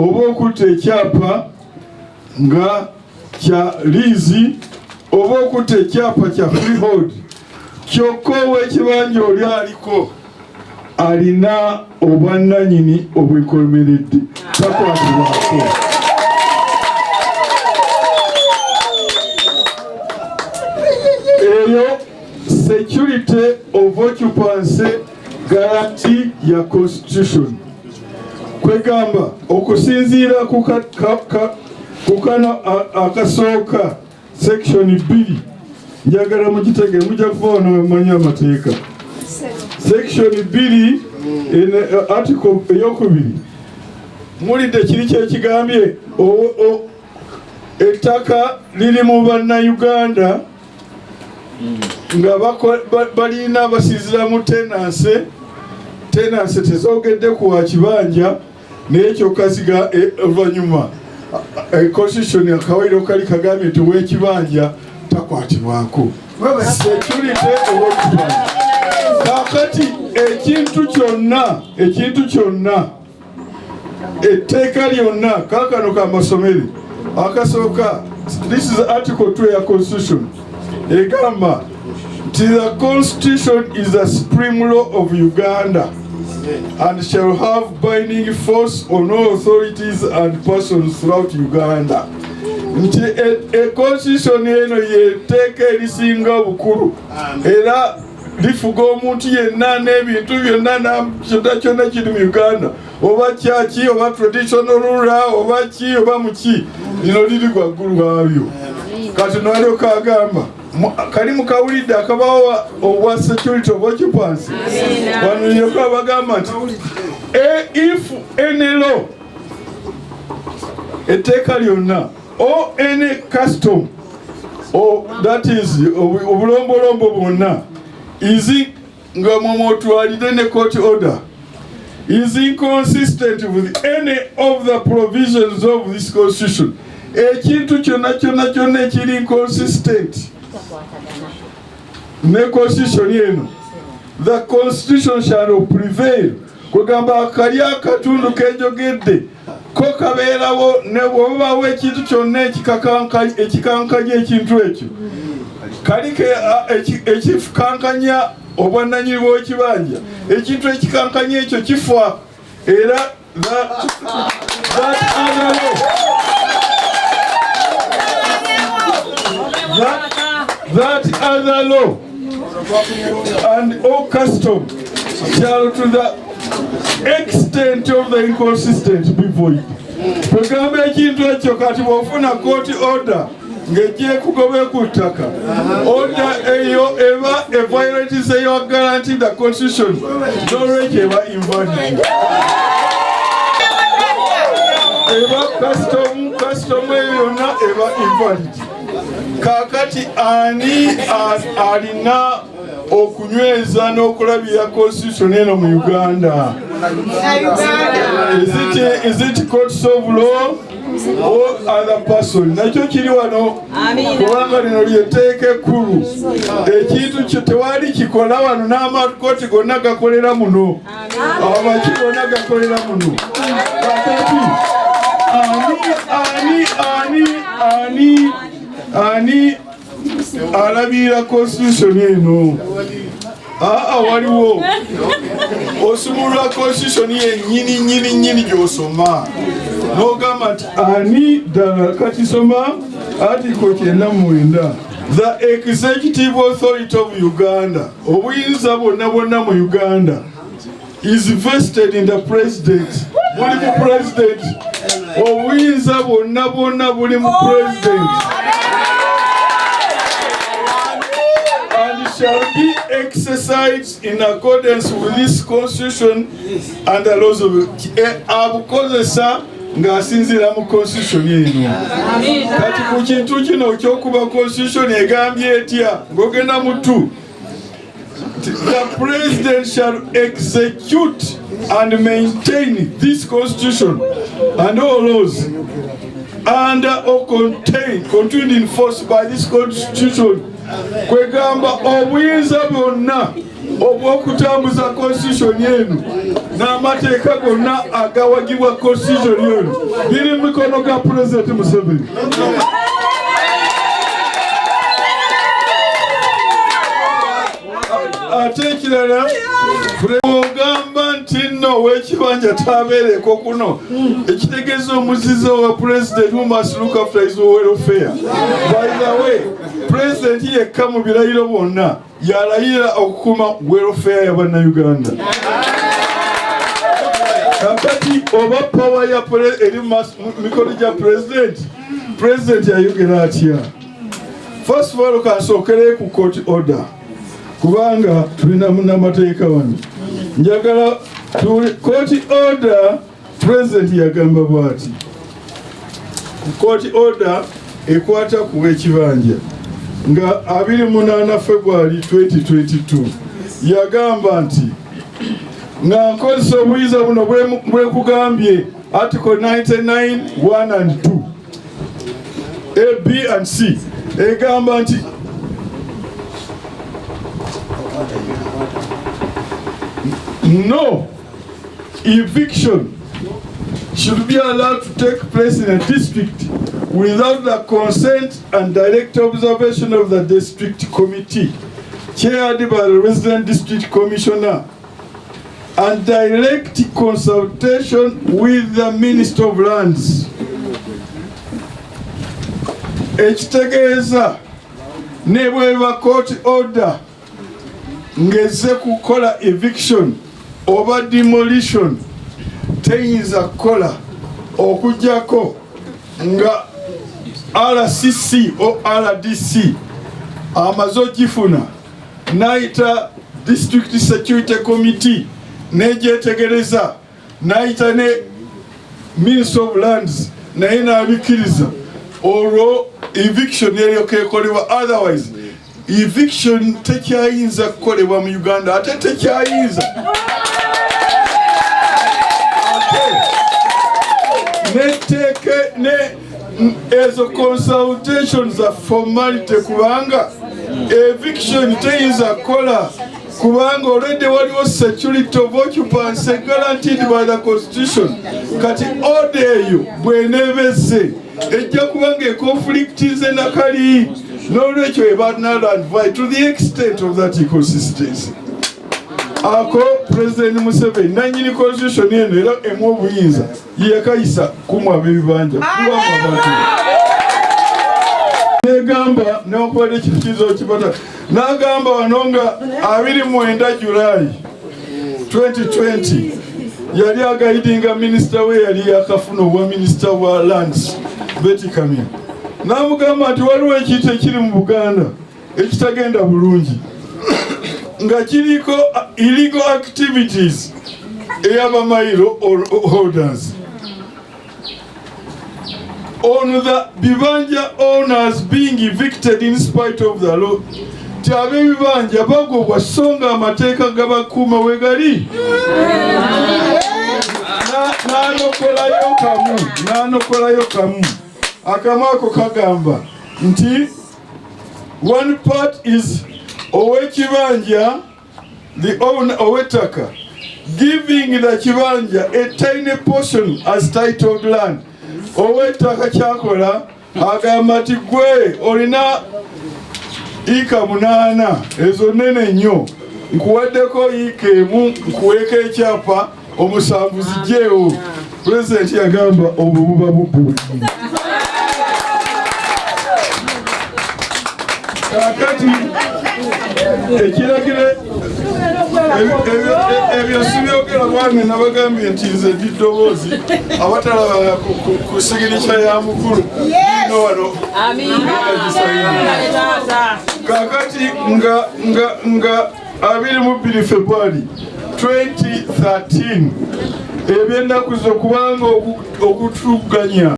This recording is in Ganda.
oba okutta ekyapa nga kya liizi oba okutta ekyapa kya freehold kyokka ow'ekibanja oli aliko alina obwannannyini obwekomeredde takwatibwako. Eyo security of occupancy guarantee ya constitution kwegamba okusinziira ku kano akasooka section 2 njagala mugitegere mujja kufaana mumanyi amateeka. Section 2 in article eyokubiri mulidde kiri kyekigambye ettaka liri mu Banayuganda nga balina basinziramu tenancy tezogedde ku wakibanja naye kyokka ziga oluvannyuma constitution akawairo kali kagambye nti w'ekibanja takwatibwako. Security ow'ekibanja kakati ekintu kyonna etteeka lyonna kaakano kamasomere akasooka this is article 2 ya constitution egamba nti the constitution is the supreme law of Uganda and shall have binding force on all authorities and persons throughout Uganda. Nti constitution eno yeteeka erisinga obukulu era lifuga omuntu yenna n'ebintu byonna kyonna kiri mu Uganda oba kyaki oba traditional ruler oba ki oba muki lino liri gwaggulu waabyo. Kati nalyoka agamba kali mukawulidde akabawo obwa security of occupancy wanulyoka bagamba nti if any law etteeka lyonna or any custom or that is obulombolombo bwonna is nga mwotwalide ne court order is inconsistent with any of the provisions of this constitution. Ekintu kyonna ekiri inconsistent ne constitution yeno, the constitution shall prevail. Kugamba akali akatundu kenjogedde ko kabeerawo ne bw'obaawo ekintu kyonna ekikankanya ekintu ekyo kalike ekikankanya obwannannyini bw'ekibanja ekintu ekikankanya ekyo kifa era that other law and all custom shall to the extent of the inconsistent be void. Kugamba ekintu ekyo kati bw'ofuna court order ng'ejja kugobe ku ttaka order eyo eba violates eyo guarantee the constitution n'olwekyo eba invalid. Eba custom eyo yonna eba invalid. Kakati ani alina okunyweza n'okulabira constitution eno mu Uganda? Is it courts of law or other person? Nakyo kiri wano kubanga lino lyetteeka ekkulu. Ekintu kyo tewali kikola wano n'amakooti gonna gakolera muno abaki gonna gakolera muno. Kakati ani alabira constitution eno? Waliwo osumulwa constitution yennyini gy'osoma n'ogamba nti ani ddala kati soma article 99. The executive authority of Uganda, obuyinza bwonna mu Uganda, is vested in the president. Buli mu president. Obuyinza bwonna buli mu president. Shall be exercised in accordance with this constitution and the laws of abukozesa ng'asinziira mu constitution eno. Kati ku kintu kino ky'okuba constitution egambye etya ng'ogenda mu 2. The president shall execute and maintain this constitution and all laws under or contained in force by this constitution. Kwegamba obuyinza bwonna obw'okutambuza constitution eno n'amateeka gonna agawagibwa constitution eno biri mu mikono ga President Museveni. Ate ekirala ogamba nti nno w'ekibanja tabeereko kuno ekitegeeza omuzizo wa President who must look after his welfare. By the way, President yekka mu birayiro bonna yalayira okukuuma welfare ya Banayuganda. Kakati oba power ya eri mikono gya President yayogera atya. First of all, kansookere ku court order. Kubanga tulina munnamateeka wano. Njagala court order President yagamba bw'ati. Court order ekwata ku w'ekibanja nga 28 February 2022 yagamba nti nga nkozesa obuyinza buno bwekugambye Article 99 1 and 2 A, B and C egamba nti no eviction should be allowed to take place in a district without the consent and direct observation of the district committee chaired by the resident district commissioner and direct consultation with the Minister of Lands. Ekitegeeza ne bweba court order ngeze kukola eviction oba demolition teyinza kukola okujjako nga RCC o RDC amaze ogifuna naita district security committee negyetegereza naita ne Minister of Lands naye n'abikiriza olwo eviction eryoka ekolebwa. Otherwise eviction tekyayinza kukolebwa mu Uganda, ate tekyayinza neteke ne ezo consultations za formality kubanga eviction teyinza kukola kubanga already waliwo security of occupancy guaranteed by the constitution. Kati order eyo bwenebeze ejja kubanga econflict nze nakali n'olwekyo eba null and void to the extent of that inconsistency. Ako President Museveni nanyini constitution eno era emu obuyinza yekayisa kumwaba ebibanja negamba newakwata ekitikizo kibata n'agamba wano nga 29 July 2020 yali agayidinga minisita we yali yakafuna obwa minisita wa lands Ettaka n'amugamba nti waliwo ekintu ekiri mu Buganda ekitagenda bulungi nga kiriko illegal activities ey'abamayiro holders on the bibanja owners being evicted in spite of the law. Ti ab'ebibanja bagobwa songa amateeka gabakuuma we gali. N'anokolayo kamu akamu ako kagamba nti one part is owekibanja, the owner Ettaka, giving the kibanja a tiny portion as titled land. Ettaka kyakola agamba nti gwe olina ika 8 ezo nene nnyo nkuwaddeko ika emu nkuweeka ekyapa omusanvu zijjeewo. President yagamba obwo buba bubbu. Kakati ekiragire ebyo sibyogera bwange nabagambye nti nze ndi ddoboozi abatalaba ku sigirica ya mukulu no wano. Kakati nga 22 February 2013 ebyennaku zo kubanga okutuganya